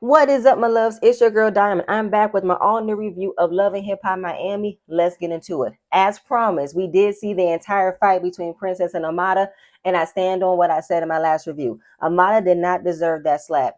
What is up, my loves? It's your girl Diamond. I'm back with my all new review of Love and Hip Hop Miami. Let's get into it. As promised, we did see the entire fight between Princess and Amada, and I stand on what I said in my last review. Amada did not deserve that slap.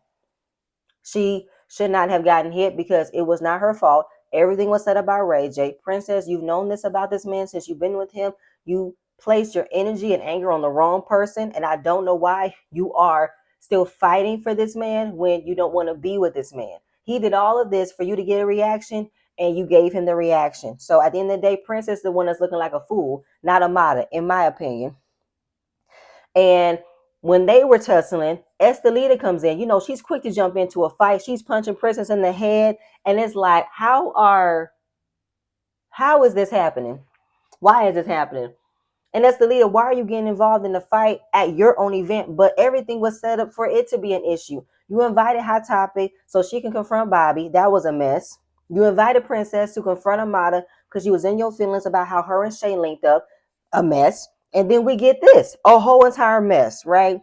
She should not have gotten hit because it was not her fault. Everything was said about Ray J. Princess, you've known this about this man since you've been with him. You placed your energy and anger on the wrong person, and I don't know why you are still fighting for this man when you don't want to be with this man. He did all of this for you to get a reaction, and you gave him the reaction. So at the end of the day, Princess is the one that's looking like a fool, not Amada, in my opinion. And when they were tussling, Estelita comes in. You know, she's quick to jump into a fight. She's punching Princess in the head. And it's like, how is this happening? Why is this happening? And Estelita, why are you getting involved in the fight at your own event? But everything was set up for it to be an issue. You invited Hot Topic so she can confront Bobby. That was a mess. You invited Princess to confront Amada because she was in your feelings about how her and Shay linked up. A mess. And then we get this, a whole entire mess, right?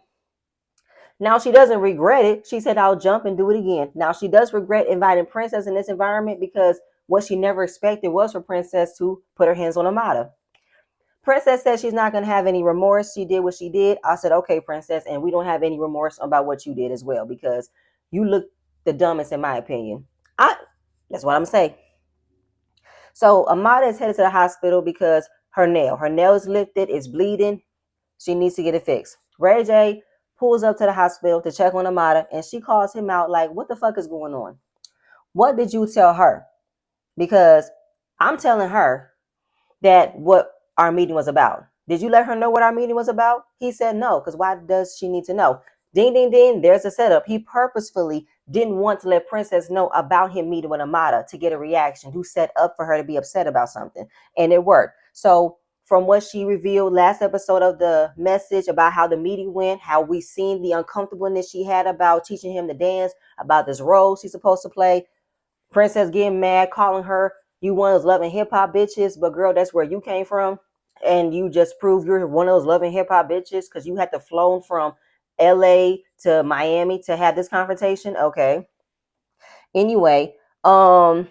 Now she doesn't regret it. She said, I'll jump and do it again. Now she does regret inviting Princess in this environment because what she never expected was for Princess to put her hands on Amada. Princess says she's not going to have any remorse. She did what she did. I said, okay, Princess, and we don't have any remorse about what you did as well because you look the dumbest in my opinion. That's what I'm saying. So Amada is headed to the hospital because her nail is lifted, it's bleeding. She needs to get it fixed. Ray J pulls up to the hospital to check on Amada, and she calls him out like, what the fuck is going on? What did you tell her? Because I'm telling her that what our meeting was about. Did you let her know what our meeting was about? He said no, because why does she need to know? Ding, ding, ding, there's a setup. He purposefully didn't want to let Princess know about him meeting with Amada to get a reaction, who set up for her to be upset about something. And it worked. So from what she revealed last episode of the message about how the meeting went, how we seen the uncomfortableness she had about teaching him to dance, about this role she's supposed to play, Princess getting mad, calling her you one of those loving hip hop bitches, but girl, that's where you came from. And you just proved you're one of those loving hip hop bitches because you had to flown from LA to Miami to have this confrontation. Okay. Anyway, yeah,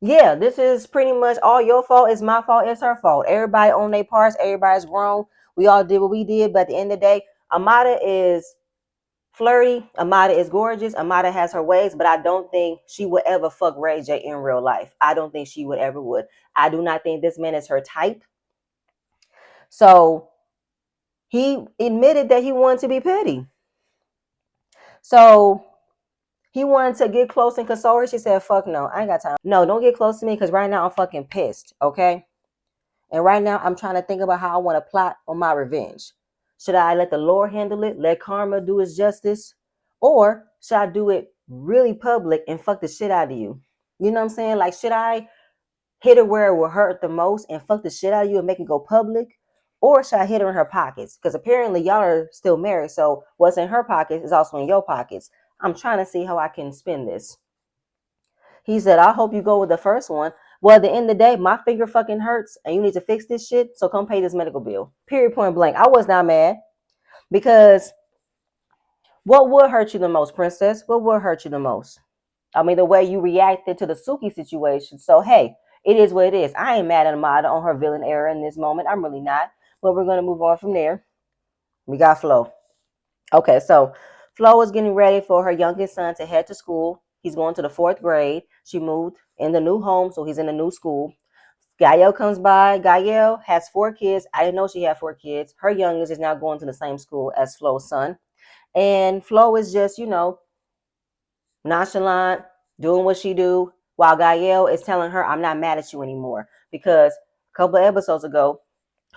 this is pretty much all your fault. It's my fault. It's her fault. Everybody on their parts. Everybody's wrong. We all did what we did. But at the end of the day, Amada is flirty. Amada is gorgeous. Amada has her ways, but I don't think she would ever fuck Ray J in real life. I don't think she would ever would. I do not think this man is her type. So he admitted that he wanted to be petty. So he wanted to get close and console her. She said, fuck no, I ain't got time. No, don't get close to me because right now I'm fucking pissed, okay? And right now I'm trying to think about how I want to plot on my revenge. Should I let the Lord handle it, let karma do its justice? Or should I do it really public and fuck the shit out of you? You know what I'm saying? Like, should I hit her where it will hurt the most and fuck the shit out of you and make it go public? Or should I hit her in her pockets? Because apparently y'all are still married. So what's in her pockets is also in your pockets. I'm trying to see how I can spin this. He said, I hope you go with the first one. Well, at the end of the day, my finger fucking hurts and you need to fix this shit. So come pay this medical bill. Period, point blank. I was not mad because what would hurt you the most, Princess? What would hurt you the most? I mean, the way you reacted to the Suki situation. So, hey, it is what it is. I ain't mad at Amada on her villain era in this moment. I'm really not. But we're going to move on from there. We got Flo. Okay, so Flo is getting ready for her youngest son to head to school. He's going to the 4th grade. She moved in the new home, so he's in the new school. Gael comes by. Gael has 4 kids. I didn't know she had 4 kids. Her youngest is now going to the same school as Flo's son. And Flo is just, nonchalant, doing what she do, while Gael is telling her, I'm not mad at you anymore. Because a couple of episodes ago,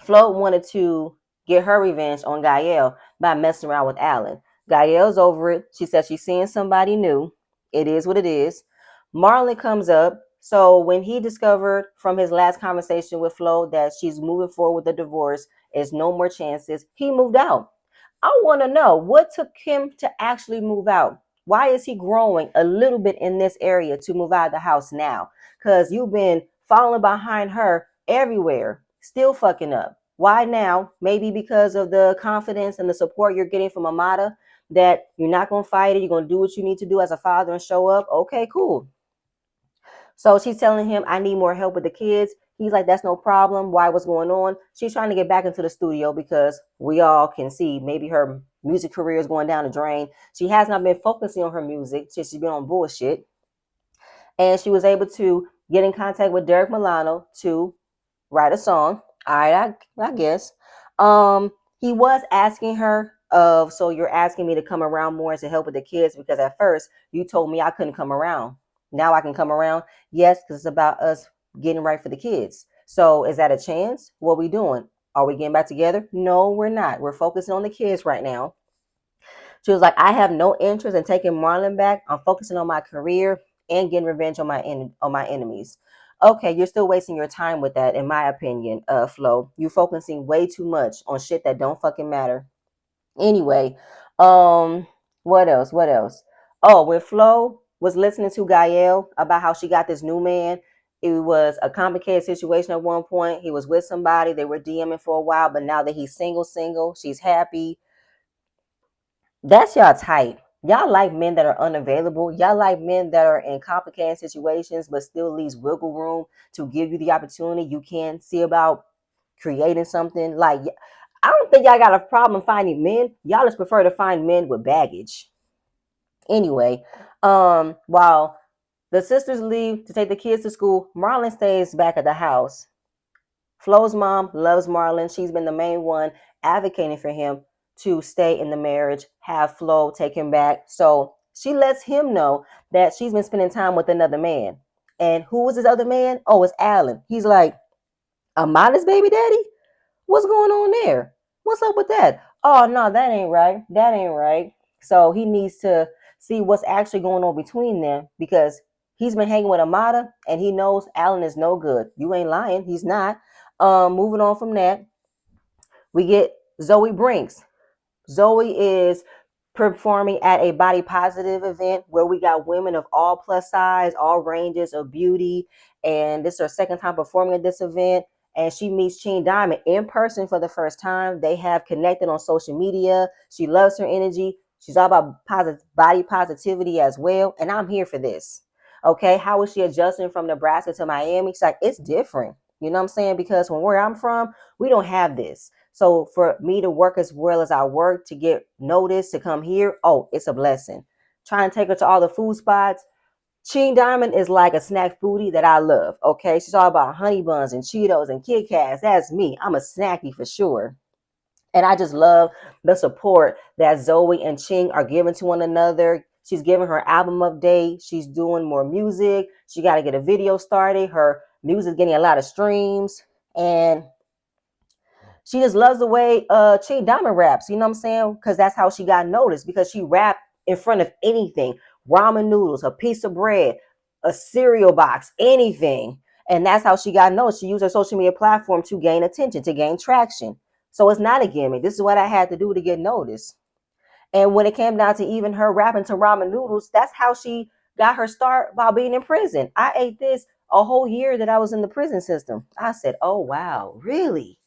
Flo wanted to get her revenge on Gael by messing around with Alan. Gael's over it. She says she's seeing somebody new. It is what it is. Marlon comes up. So when he discovered from his last conversation with Flo that she's moving forward with the divorce, there's no more chances, he moved out. I want to know what took him to actually move out. Why is he growing a little bit in this area to move out of the house now? Because you've been following behind her everywhere, still fucking up. Why now? Maybe because of the confidence and the support you're getting from Amada. that you're not going to fight it. You're going to do what you need to do as a father and show up. Okay, cool. So she's telling him, I need more help with the kids. He's like, that's no problem. Why? What's going on? She's trying to get back into the studio because we all can see maybe her music career is going down the drain. She has not been focusing on her music. She's been on bullshit. And she was able to get in contact with Derek Milano to write a song. All right, I guess. He was asking her so you're asking me to come around more and to help with the kids because at first you told me I couldn't come around. Now I can come around. Yes, because it's about us getting right for the kids. So is that a chance? What are we doing? Are we getting back together? No, we're not. We're focusing on the kids right now. She was like, I have no interest in taking Marlon back. I'm focusing on my career and getting revenge on my enemies. Okay, you're still wasting your time with that, in my opinion, Flo. You're focusing way too much on shit that don't fucking matter. Anyway, what else? What else? Oh, when Flo was listening to Gael about how she got this new man, it was a complicated situation at one point. He was with somebody, they were DMing for a while, but now that he's single, she's happy. That's y'all type. Y'all like men that are unavailable. Y'all like men that are in complicated situations, but still leaves wiggle room to give you the opportunity. You can see about creating something. Like, I don't think y'all got a problem finding men. Y'all just prefer to find men with baggage. Anyway, while the sisters leave to take the kids to school, Marlon stays back at the house. Flo's mom loves Marlon. She's been the main one advocating for him to stay in the marriage, have Flo take him back. So she lets him know that she's been spending time with another man. And who was this other man? Oh, it's Alan. He's like, Amada's baby daddy? What's going on there? What's up with that? Oh, no, that ain't right. That ain't right. So he needs to see what's actually going on between them because he's been hanging with Amada and he knows Alan is no good. You ain't lying. He's not. Moving on from that, we get Zoe Brinks. Zoe is performing at a body positive event where we got women of all plus size, all ranges of beauty. And this is her second time performing at this event. And she meets Ching Diamond in person for the first time. They have connected on social media. She loves her energy. She's all about body positivity as well. And I'm here for this. Okay. How is she adjusting from Nebraska to Miami? She's like, it's different. You know what I'm saying? Because where I'm from, we don't have this. So for me to work as well as I work to get noticed to come here, oh, it's a blessing. Trying to take her to all the food spots. Ching Diamond is like a snack foodie that I love. Okay, she's all about honey buns and Cheetos and Kit Kats. That's me. I'm a snacky for sure. And I just love the support that Zoe and Ching are giving to one another. She's giving her album update. She's doing more music. She got to get a video started. Her music is getting a lot of streams. And she just loves the way Ching Diamond raps, you know what I'm saying? Because that's how she got noticed, because she rapped in front of anything. Ramen noodles, a piece of bread, a cereal box, anything. And that's how she got noticed. She used her social media platform to gain attention, to gain traction. So it's not a gimmick. This is what I had to do to get noticed. And when it came down to even her rapping to ramen noodles, that's how she got her start while being in prison. I ate this a whole year that I was in the prison system. I said, oh, wow, really?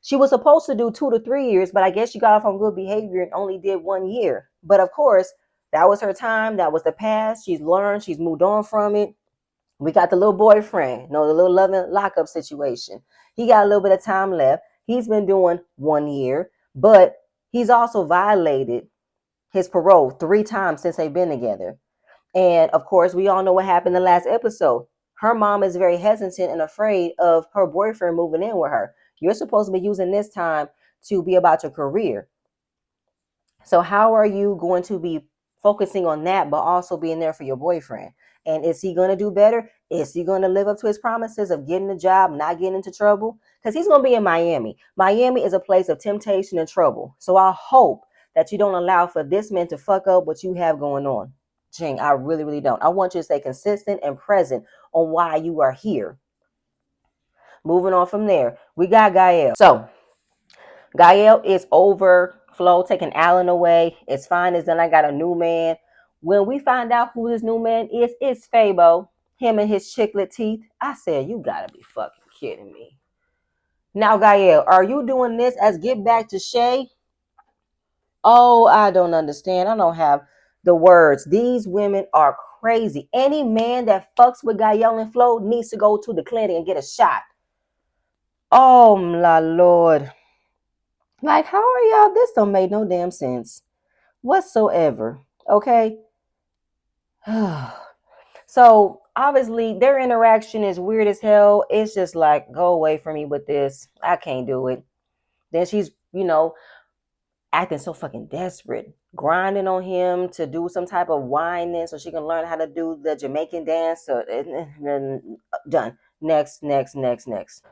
She was supposed to do 2 to 3 years, but I guess she got off on good behavior and only did 1 year. But of course, that was her time. That was the past. She's learned. She's moved on from it. We got the little boyfriend, the little loving lockup situation. He got a little bit of time left. He's been doing 1 year, but he's also violated his parole 3 times since they've been together. And of course, we all know what happened in the last episode. Her mom is very hesitant and afraid of her boyfriend moving in with her. You're supposed to be using this time to be about your career. So how are you going to be focusing on that, but also being there for your boyfriend? And is he going to do better? Is he going to live up to his promises of getting a job, not getting into trouble? Because he's going to be in Miami. Miami is a place of temptation and trouble. So I hope that you don't allow for this man to fuck up what you have going on. Ching, I really, really don't. I want you to stay consistent and present on why you are here. Moving on from there, we got Gael. So Gael is over Flo taking Alan away. It's fine as then I got a new man. When we find out who this new man is, it's Fabo. Him and his chiclet teeth. I said, you gotta be fucking kidding me. Now, Gael, are you doing this as get back to Shay? Oh, I don't understand. I don't have the words. These women are crazy. Any man that fucks with Guyel and Flo needs to go to the clinic and get a shot. Oh my lord. Like, how are y'all? This don't make no damn sense whatsoever. Okay. So obviously their interaction is weird as hell. It's just like, go away from me with this. I can't do it. Then she's, acting so fucking desperate, grinding on him to do some type of whining so she can learn how to do the Jamaican dance. So done. Next, next, next, next.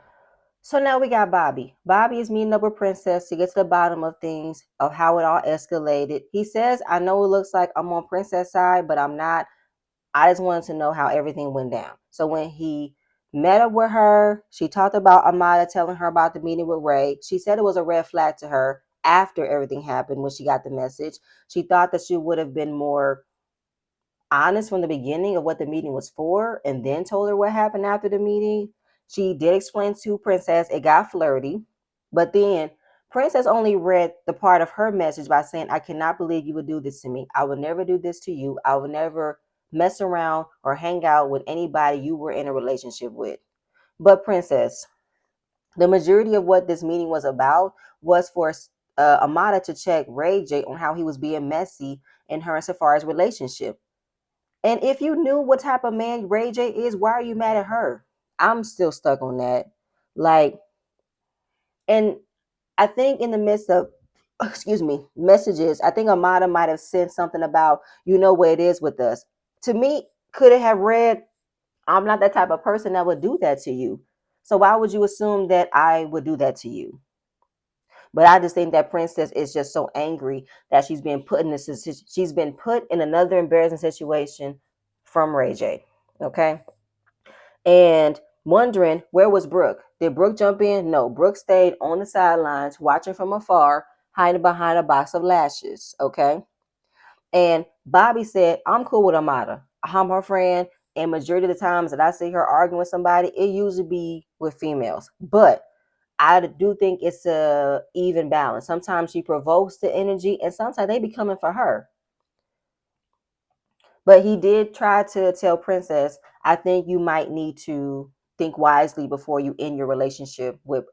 So now we got Bobby. Bobby is meeting up with Princess to get to the bottom of things, of how it all escalated. He says, I know it looks like I'm on Princess side, but I'm not. I just wanted to know how everything went down. So when he met up with her, she talked about Amada telling her about the meeting with Ray. She said it was a red flag to her after everything happened when she got the message. She thought that she would have been more honest from the beginning of what the meeting was for and then told her what happened after the meeting. She did explain to Princess it got flirty, but then Princess only read the part of her message by saying, I cannot believe you would do this to me. I would never do this to you. I would never mess around or hang out with anybody you were in a relationship with. But Princess, the majority of what this meeting was about was for Amada to check Ray J on how he was being messy in her and Safari's relationship. And if you knew what type of man Ray J is, why are you mad at her? I'm still stuck on that. Like, and I think in the midst of, excuse me, messages, I think Amada might have said something about, you know what it is with us. To me, could it have read, I'm not that type of person that would do that to you. So why would you assume that I would do that to you? But I just think that Princess is just so angry that she's been put in another embarrassing situation from Ray J. Okay. And wondering, where was Brooke? Did Brooke jump in? No, Brooke stayed on the sidelines watching from afar, hiding behind a box of lashes. Okay. And Bobby said, I'm cool with Amada. I'm her friend. And majority of the times that I see her arguing with somebody, it usually be with females. But I do think it's a even balance. Sometimes she provokes the energy and sometimes they be coming for her. But he did try to tell Princess, I think you might need to think wisely before you end your relationship with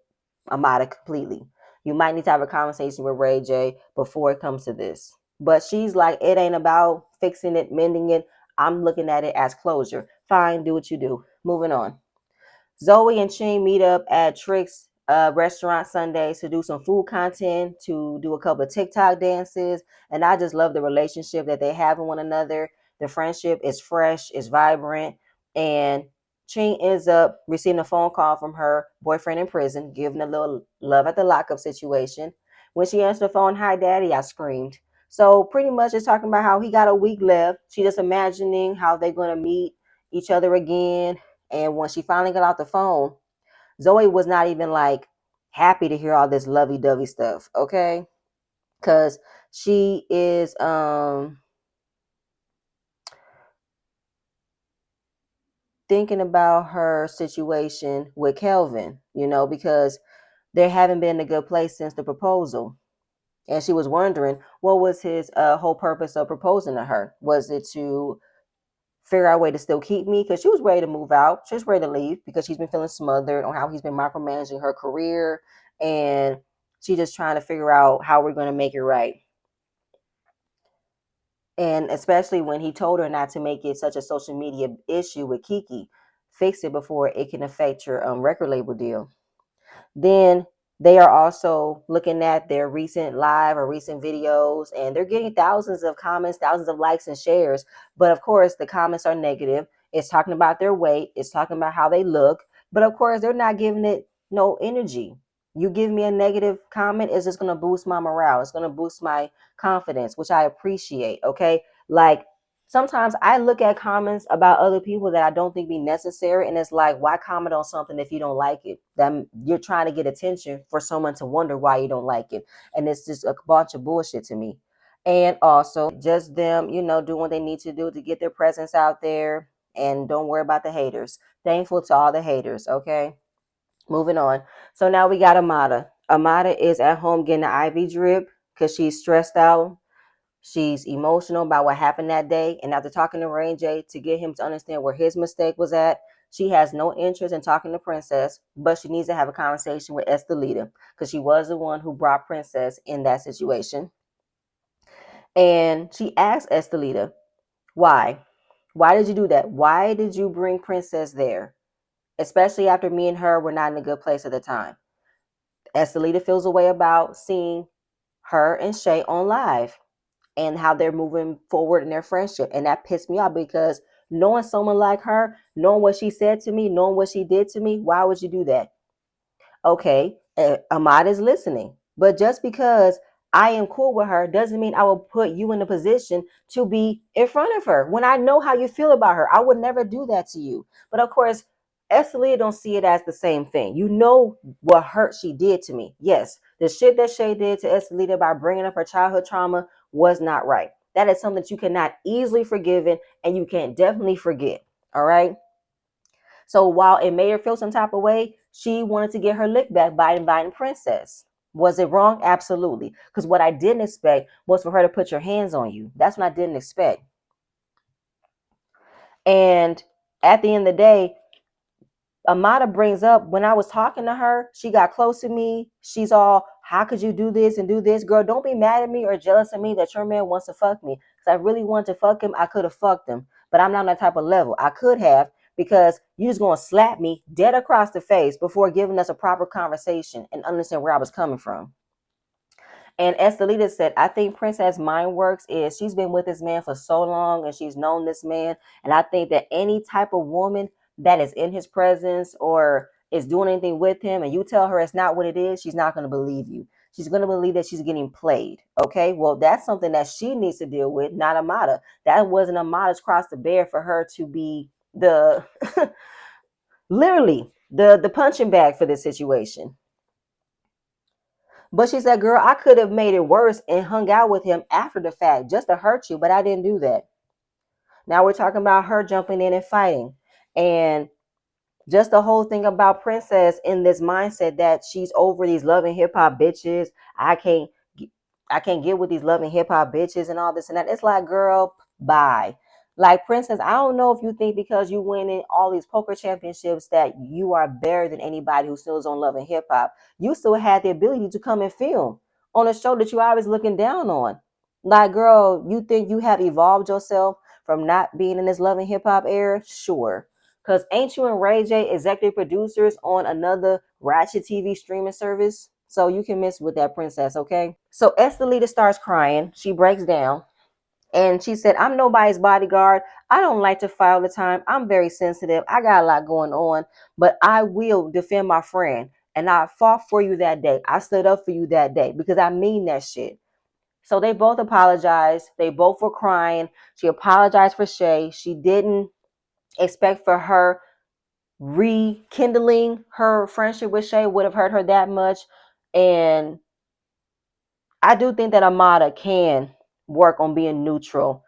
Amada completely. You might need to have a conversation with Ray J before it comes to this. But she's like, it ain't about fixing it, mending it. I'm looking at it as closure. Fine, do what you do. Moving on. Zoe and Ching meet up at Trick's restaurant Sundays to do some food content, to do a couple of TikTok dances. And I just love the relationship that they have with one another. The friendship is fresh, is vibrant. And Ching ends up receiving a phone call from her boyfriend in prison, giving a little love at the lockup situation. When she answered the phone, hi, daddy, I screamed. So pretty much it's talking about how he got a week left. She just imagining how they're going to meet each other again, and when she finally got off the phone, Zoe was not even like happy to hear all this lovey dovey stuff, okay? Because she is thinking about her situation with Kelvin, because they haven't been in a good place since the proposal. And she was wondering what was his whole purpose of proposing to her. Was it to figure out a way to still keep me, because she was ready to move out. She was ready to leave because she's been feeling smothered on how he's been micromanaging her career. And she's just trying to figure out how we're going to make it right. And especially when he told her not to make it such a social media issue with Kiki, fix it before it can affect your record label deal. Then they are also looking at their recent live or recent videos, and they're getting thousands of comments, thousands of likes and shares. But of course, the comments are negative. It's talking about their weight, it's talking about how they look. But of course, they're not giving it no energy. You give me a negative comment, it's just going to boost my morale. It's going to boost my confidence, which I appreciate. Okay. Like, sometimes I look at comments about other people that I don't think be necessary, and it's like, why comment on something if you don't like it? That you're trying to get attention for someone to wonder why you don't like it, and it's just a bunch of bullshit to me. And also, just them, doing what they need to do to get their presence out there, and don't worry about the haters. Thankful to all the haters. Okay, moving on. So now we got Amada. Amada is at home getting an IV drip because she's stressed out. She's emotional about what happened that day. And after talking to Ray J to get him to understand where his mistake was at, she has no interest in talking to Princess, but she needs to have a conversation with Estelita because she was the one who brought Princess in that situation. And she asked Estelita, why? Why did you do that? Why did you bring Princess there? Especially after me and her were not in a good place at the time. Estelita feels a way about seeing her and Shay on live and how they're moving forward in their friendship. And that pissed me off because knowing someone like her, knowing what she said to me, knowing what she did to me, why would you do that? Okay, Ahmad is listening. But just because I am cool with her doesn't mean I will put you in a position to be in front of her. When I know how you feel about her, I would never do that to you. But of course, Estalia don't see it as the same thing. You know what hurt she did to me. Yes, the shit that Shay did to Estelita by bringing up her childhood trauma was not right. That is something that you cannot easily forgive and you can definitely forget. All right. So while it made her feel some type of way, she wanted to get her lick back by inviting Princess. Was it wrong? Absolutely. Because what I didn't expect was for her to put your hands on you. That's what I didn't expect. And at the end of the day, Amada brings up when I was talking to her, she got close to me. She's all, how could you do this and do this? Girl, don't be mad at me or jealous of me that your man wants to fuck me. Because I really wanted to fuck him. I could have fucked him. But I'm not on that type of level. I could have because you just going to slap me dead across the face before giving us a proper conversation and understand where I was coming from. And Estelita said, I think Princess Mind Works is she's been with this man for so long and she's known this man. And I think that any type of woman that is in his presence or is doing anything with him and you tell her it's not what it is, she's not going to believe you. She's going to believe that she's getting played. Okay. Well, that's something that she needs to deal with, not Amada. That wasn't Amada's cross to bear for her to be the literally the punching bag for this situation. But she said, girl, I could have made it worse and hung out with him after the fact just to hurt you, but I didn't do that. Now we're talking about her jumping in and fighting. And just the whole thing about Princess in this mindset that she's over these loving hip hop bitches. I can't I can't get with these loving hip hop bitches and all this and that. It's like, girl, bye. Like Princess, I don't know if you think because you winning all these poker championships that you are better than anybody who still is on Love and Hip Hop. You still had the ability to come and film on a show that you always looking down on. Like, girl, you think you have evolved yourself from not being in this Love and Hip Hop era? Sure. Because ain't you and Ray J executive producers on another Ratchet TV streaming service? So you can miss with that, Princess, okay? So Estelita starts crying. She breaks down. And she said, I'm nobody's bodyguard. I don't like to fight all the time. I'm very sensitive. I got a lot going on. But I will defend my friend. And I fought for you that day. I stood up for you that day because I mean that shit. So they both apologized. They both were crying. She apologized for Shay. She didn't expect for her rekindling her friendship with Shay would have hurt her that much. And I do think that Amada can work on being neutral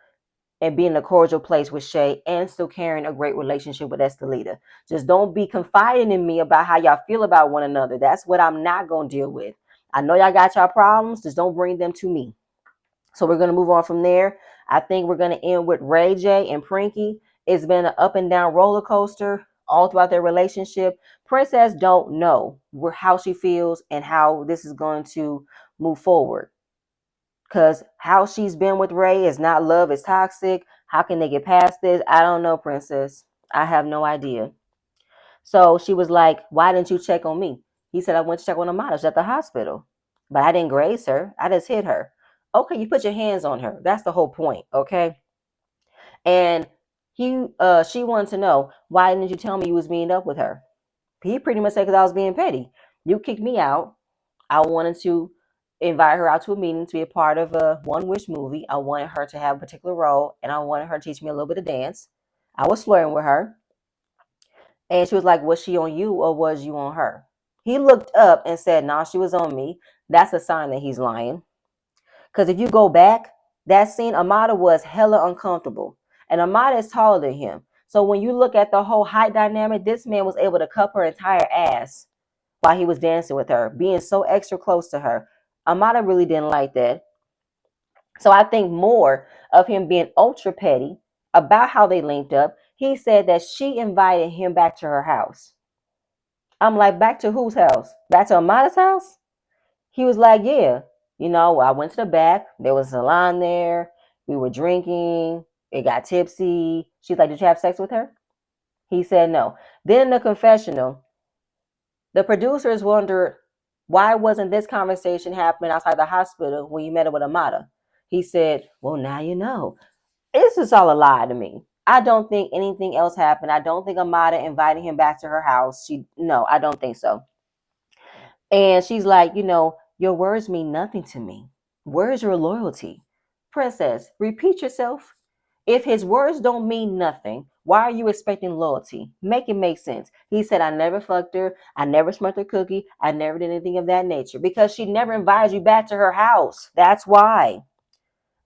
and being in a cordial place with Shay and still carrying a great relationship with Estelita. Just don't be confiding in me about how y'all feel about one another. That's what I'm not going to deal with. I know y'all got y'all problems. Just don't bring them to me. So we're going to move on from there. I think we're going to end with Ray J and Prinky. It's been an up and down roller coaster all throughout their relationship. Princess don't know how she feels and how this is going to move forward. Because how she's been with Ray is not love, it's toxic. How can they get past this? I don't know, Princess. I have no idea. So she was like, why didn't you check on me? He said, I went to check on Amada. She's at the hospital. But I didn't graze her. I just hit her. Okay, you put your hands on her. That's the whole point, okay? And she wanted to know, why didn't you tell me you was meeting up with her? He pretty much said, because I was being petty. You kicked me out. I wanted to invite her out to a meeting to be a part of a One Wish movie. I wanted her to have a particular role, and I wanted her to teach me a little bit of dance. I was flirting with her. And she was like, was she on you or was you on her? He looked up and said, nah, she was on me. That's a sign that he's lying. Because if you go back, that scene, Amada was hella uncomfortable. And Amada is taller than him. So when you look at the whole height dynamic, this man was able to cup her entire ass while he was dancing with her, being so extra close to her. Amada really didn't like that. So I think more of him being ultra petty about how they linked up. He said that she invited him back to her house. I'm like, back to whose house? Back to Amada's house? He was like, yeah. I went to the back. There was a line there. We were drinking. It got tipsy. She's like, did you have sex with her? He said no. Then in the confessional, the producers wondered why wasn't this conversation happening outside the hospital when you met her with Amada? He said, well, now you know. This is all a lie to me. I don't think anything else happened. I don't think Amada invited him back to her house. No, I don't think so. And she's like, your words mean nothing to me. Where's your loyalty? Princess, repeat yourself. If his words don't mean nothing, why are you expecting loyalty? Make it make sense. He said, I never fucked her. I never smoked her cookie. I never did anything of that nature because she never invited you back to her house. That's why.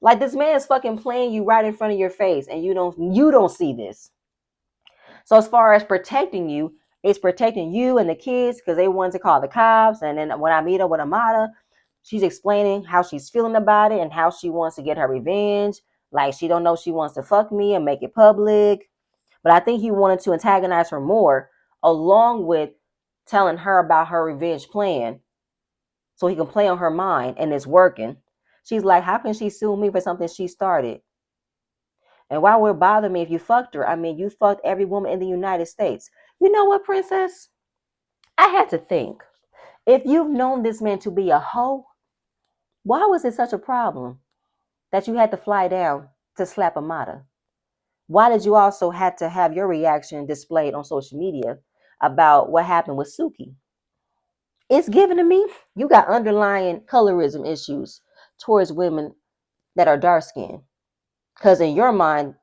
Like, this man is fucking playing you right in front of your face and you don't see this. So as far as protecting you, it's protecting you and the kids because they wanted to call the cops. And then when I meet her with Amada, she's explaining how she's feeling about it and how she wants to get her revenge. Like, she don't know she wants to fuck me and make it public. But I think he wanted to antagonize her more, along with telling her about her revenge plan so he can play on her mind, and it's working. She's like, how can she sue me for something she started? And why would it bother me if you fucked her? I mean, you fucked every woman in the United States. You know what, princess? I had to think. If you've known this man to be a hoe, why was it such a problem that you had to fly down to slap Amada? Why did you also have to have your reaction displayed on social media about what happened with Suki? It's given to me you got underlying colorism issues towards women that are dark skinned. Because in your mind,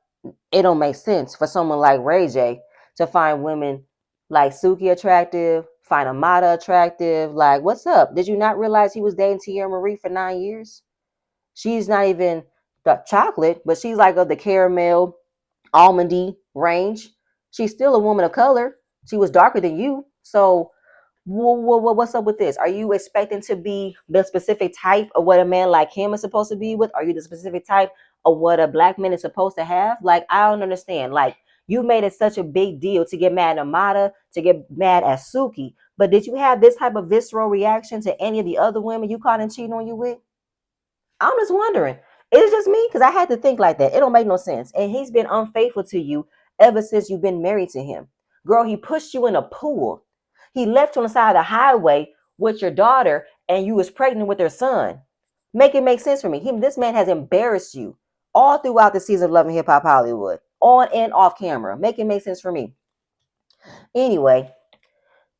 it don't make sense for someone like Ray J to find women like Suki attractive, find Amada attractive. Like, what's up? Did you not realize he was dating Tierra Marie for 9 years? She's not even the chocolate, but she's like of the caramel, almondy range. She's still a woman of color. She was darker than you. So what's up with this? Are you expecting to be the specific type of what a man like him is supposed to be with? Are you the specific type of what a black man is supposed to have? Like, I don't understand. Like, you made it such a big deal to get mad at Amada, to get mad at Suki. But did you have this type of visceral reaction to any of the other women you caught and cheating on you with? I'm just wondering. It's just me because I had to think like that. It don't make no sense. And he's been unfaithful to you ever since you've been married to him. Girl, he pushed you in a pool. He left you on the side of the highway with your daughter and you was pregnant with their son. Make it make sense for me. This man has embarrassed you all throughout the season of Love and Hip Hop Hollywood, on and off camera. Make it make sense for me. Anyway,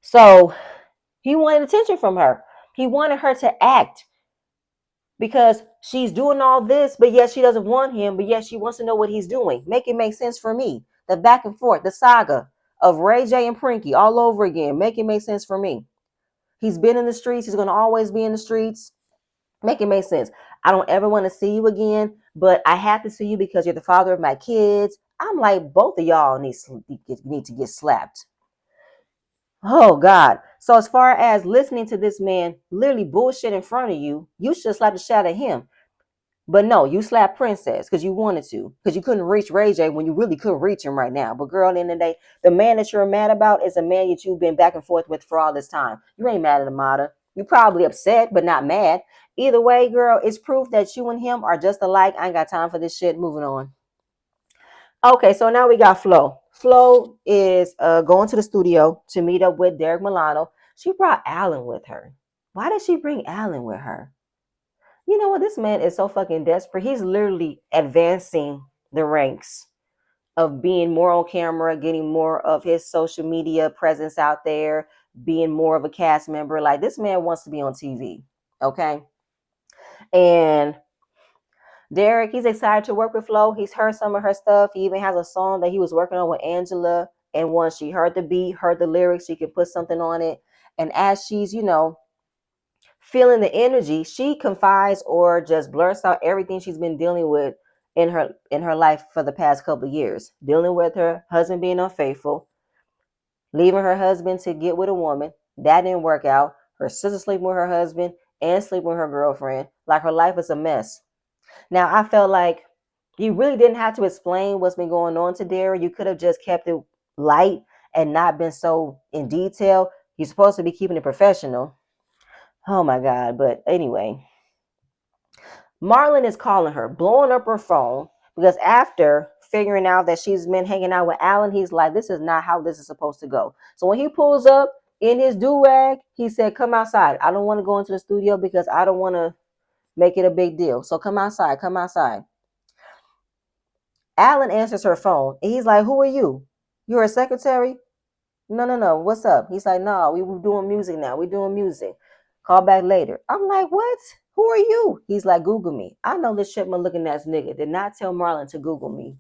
so he wanted attention from her. He wanted her to act because she's doing all this, but yet she doesn't want him, but yet she wants to know what he's doing. Make it make sense for me. The back and forth, the saga of Ray J and Prinky all over again. Make it make sense for me. He's been in the streets. He's going to always be in the streets. Make it make sense. I don't ever want to see you again, but I have to see you because you're the father of my kids. I'm like, both of y'all need to get slapped. Oh God. So as far as listening to this man literally bullshit in front of you, you should slap the shit out of him. But no, you slapped Princess because you wanted to, because you couldn't reach Ray J when you really couldn't reach him right now. But girl, at the end of the day, the man that you're mad about is a man that you've been back and forth with for all this time. You ain't mad at Amada. You're probably upset, but not mad. Either way, girl, it's proof that you and him are just alike. I ain't got time for this shit. Moving on. Okay, so now we got Flo. Flo is going to the studio to meet up with Derek Milano. She brought Alan with her. Why did she bring Alan with her? You know what? This man is so fucking desperate. He's literally advancing the ranks of being more on camera, getting more of his social media presence out there, being more of a cast member. Like, this man wants to be on TV. Okay. And Derek, he's excited to work with Flo. He's heard some of her stuff. He even has a song that he was working on with Angela. And once she heard the beat, heard the lyrics, she could put something on it. And as she's, feeling the energy, she confides or just blurts out everything she's been dealing with in her life for the past couple of years. Dealing with her husband being unfaithful, leaving her husband to get with a woman. That didn't work out. Her sister sleeping with her husband. and sleeping with her girlfriend. Like her life is a mess. Now I felt like you really didn't have to explain what's been going on to Derek. You could have just kept it light and not been so in detail. You're supposed to be keeping it professional. Oh my God. But anyway, Marlon is calling her, blowing up her phone because after figuring out that she's been hanging out with Alan, he's like, this is not how this is supposed to go. So when he pulls up in his do-rag, he said, come outside. I don't want to go into the studio because I don't want to make it a big deal. So come outside, come outside. Alan answers her phone and he's like, who are you? You're a secretary? No, no, no. What's up? He's like, no, we were doing music now. We're doing music. Call back later. I'm like, what? Who are you? He's like, Google me. I know this shipment looking ass nigga did not tell Marlon to Google me.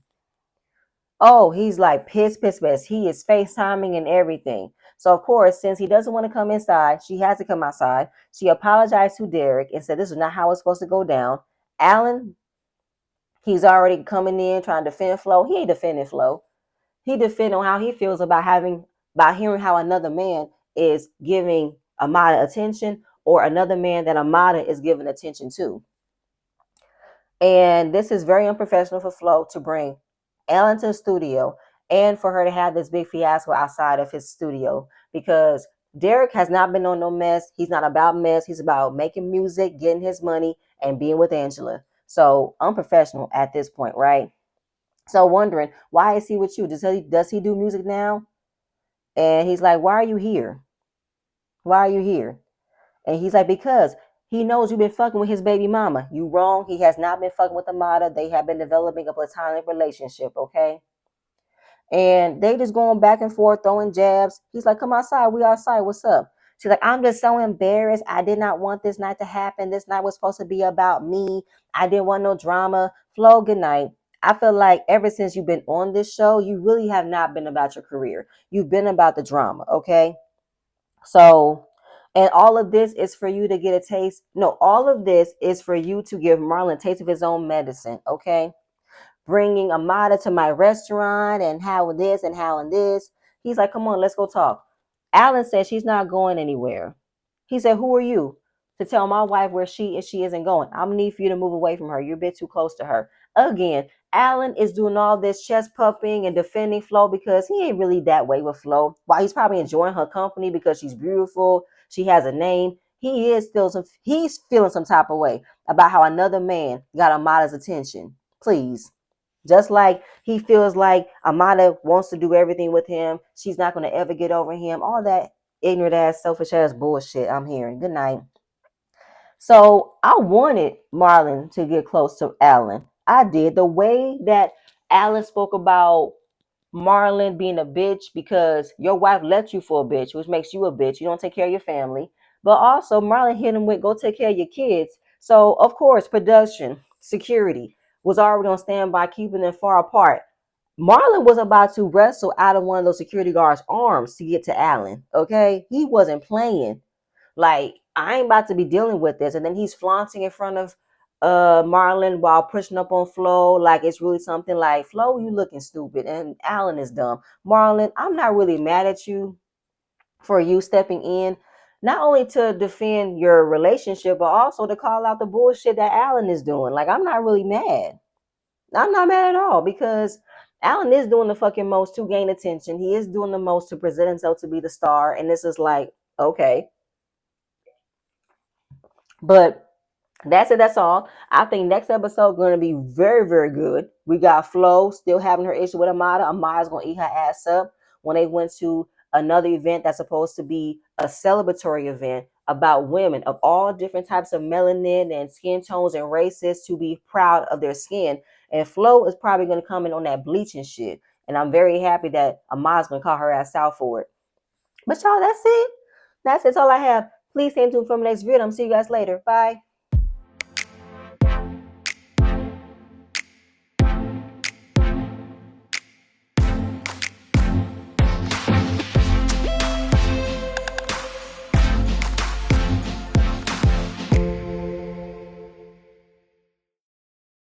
Oh, he's like pissed, pissed, pissed. He is FaceTiming and everything. So, of course, since he doesn't want to come inside, she has to come outside. She apologized to Derek and said this is not how it's supposed to go down. Alan, he's already coming in trying to defend Flo. He ain't defending Flo. He defended on how he feels about hearing how another man is giving Amada attention or another man that Amada is giving attention to. And this is very unprofessional for Flo to bring Ellen to the studio and for her to have this big fiasco outside of his studio because Derek has not been on no mess. He's not about mess. He's about making music, getting his money, and being with Angela. So unprofessional at this point, right? So wondering, why is he with you? Does he do music now? And he's like, why are you here? Why are you here? And he's like, because he knows you've been fucking with his baby mama. You wrong. He has not been fucking with Amada. They have been developing a platonic relationship, okay? And they just going back and forth, throwing jabs. He's like, come outside. We outside. What's up? She's like, I'm just so embarrassed. I did not want this night to happen. This night was supposed to be about me. I didn't want no drama. Flo, good night. I feel like ever since you've been on this show, you really have not been about your career. You've been about the drama, okay? So, and all of this is for you to get a taste. No, all of this is for you to give Marlon a taste of his own medicine, okay? Bringing Amada to my restaurant and how this and how and this. He's like, come on, let's go talk. Alan said she's not going anywhere. He said, who are you to tell my wife where she isn't going? I'm gonna need for you to move away from her. You're a bit too close to her. Again, Alan is doing all this chest puffing and defending Flo because he ain't really that way with Flo. While he's probably enjoying her company because she's beautiful, she has a name. He's feeling some type of way about how another man got Amada's attention. Please. Just like he feels like Amada wants to do everything with him. She's not going to ever get over him. All that ignorant ass, selfish ass bullshit I'm hearing. Good night. So I wanted Marlon to get close to Alan. I did. The way that Alan spoke about Marlon being a bitch because your wife left you for a bitch, which makes you a bitch. You don't take care of your family. But also, Marlon hit him with, go take care of your kids. So, of course, production, security was already on standby, keeping them far apart. Marlon was about to wrestle out of one of those security guards' arms to get to Alan. Okay? He wasn't playing. Like, I ain't about to be dealing with this. And then he's flaunting in front of Marlon while pushing up on Flo. Like, it's really something like, Flo, you looking stupid. And Alan is dumb. Marlon, I'm not really mad at you for you stepping in, not only to defend your relationship, but also to call out the bullshit that Alan is doing. Like, I'm not really mad. I'm not mad at all because Alan is doing the fucking most to gain attention. He is doing the most to present himself to be the star. And this is like, okay. But that's it. That's all. I think next episode going to be very, very good. We got Flo still having her issue with Amada. Amada's going to eat her ass up when they went to another event that's supposed to be a celebratory event about women of all different types of melanin and skin tones and races to be proud of their skin. And Flo is probably going to come in on that bleaching shit. And I'm very happy that Amada's going to call her ass out for it. But y'all, that's it. That's all I have. Please stay tuned for my next video. I'm see you guys later. Bye.